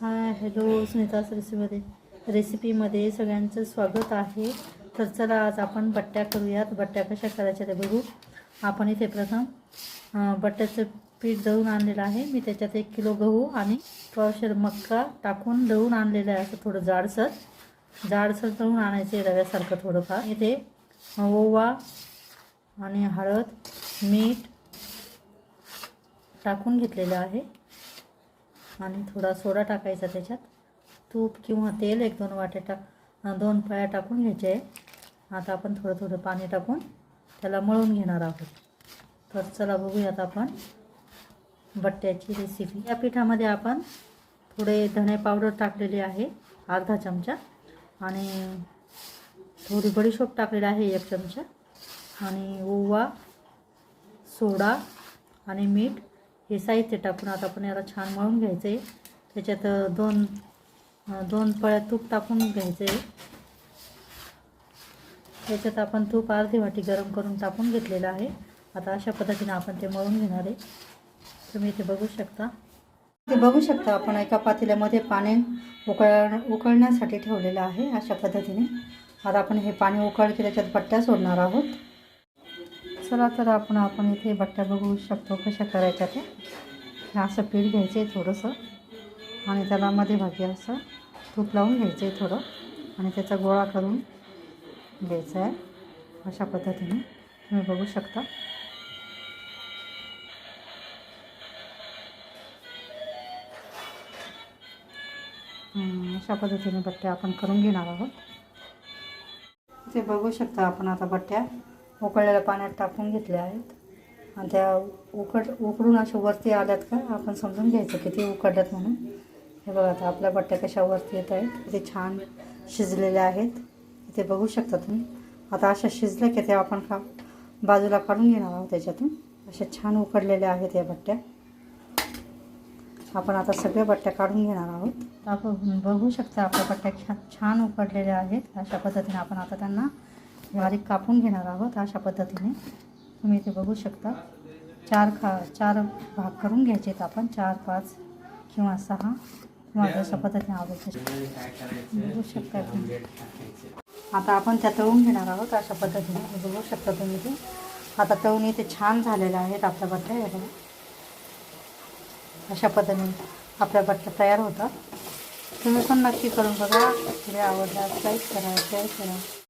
Hi hello सुनीतास रेसिपीमध्ये सगळ्यांचं स्वागत आहे. तर चला आज आपण बट्ट्या करूयात. बट्ट्या कशा करायच्या ते बघू. आपण इथे प्रथम बट्ट्याचं पीठ दळून आणलेलं आहे. मी त्याच्यात 1 किलो गहू आणि पावशेर मक्का टाकून दळून आणलेलं आहे. असं थोडं जाडसर दळून आणायचे, रव्यासारखं थोडंफार. इथे ओवा आणि हळद, मीठ टाकून घेतलेलं आहे आणि थोडा सोडा टाकायचा. त्याच्यात तूप किंवा तेल 1-2 वाट्या 2 पळ्या टाकून घ्यायचे आहे. आता आपण थोडं थोडं पाणी टाकून त्याला मळून घेणार आहोत. तर चला बघूयात आपण बट्ट्याची रेसिपी. या पिठामध्ये आपण थोडे धणे पावडर टाकलेली आहे, अर्धा चमचा, आणि थोडी बडीशोप टाकलेली आहे 1 चमचा, आणि ओवा, सोडा आणि मीठ हे साहित्य टाकून आता आपण याला छान मळून घ्यायचं आहे. त्याच्यात 2 पळ्या तूप टाकून घ्यायचं आहे. त्याच्यात आपण तूप अर्धी वाटी गरम करून टाकून घेतलेलं आहे. आता अशा पद्धतीने आपण ते मळून घेणार आहे. तुम्ही इथे बघू शकता आपण एका पातेल्यामध्ये पाणी उकळण्यासाठी ठेवलेलं आहे. अशा पद्धतीने आता आपण हे पाणी उकळलं की त्याच्यात बट्ट्या सोडणार आहोत. चला तर आपण इथे बट्ट्या बघू शकतो कशा करायच्या ते. असं पीठ घ्यायचं आहे थोडंसं आणि त्याला मध्यभागी असं तूप लावून घ्यायचं आहे थोडं, आणि त्याचा गोळा करून घ्यायचा आहे. अशा पद्धतीने तुम्ही बघू शकता. अशा पद्धतीने बट्ट्या आपण करून घेणार आहोत. ते बघू शकता आपण आता बट्ट्या उकळलेल्या पाण्यात टाकून घेतल्या आहेत आणि त्या उकडून अशा वरती आल्यात का आपण समजून घ्यायचं की ते उकडल्यात म्हणून. हे बघा आता आपल्या बट्ट्या कशा वरती येत आहेत. ते छान शिजलेल्या आहेत. ते बघू शकता तुम्ही. आता अशा शिजल्या की ते आपण बाजूला काढून घेणार आहोत. त्याच्यातून अशा छान उकडलेल्या आहेत या बट्ट्या. आपण आता सगळ्या बट्ट्या काढून घेणार आहोत. आपण बघू शकता आपल्या बट्ट्या छान उकडलेल्या आहेत. अशा पद्धतीने आपण आता त्यांना बारीक कापून घेणार आहोत. अशा पद्धतीने तुम्ही इथे बघू शकता. 4 भाग करून घ्यायचे आहेत आपण, 4, 5 किंवा 6 किंवा अशा पद्धतीने आवडते बघू शकता तुम्ही. आता आपण त्या तळून घेणार आहोत. अशा पद्धतीने बघू शकता तुम्ही ते. आता तळून इथे छान झालेल्या आहेत आपल्या बट्ट्या. हे बघा अशा पद्धतीने आपल्या बट्ट्या तयार होतात. तुम्ही पण नक्की करून बघा. आवडल्यास लाईक करा, शेअर करा.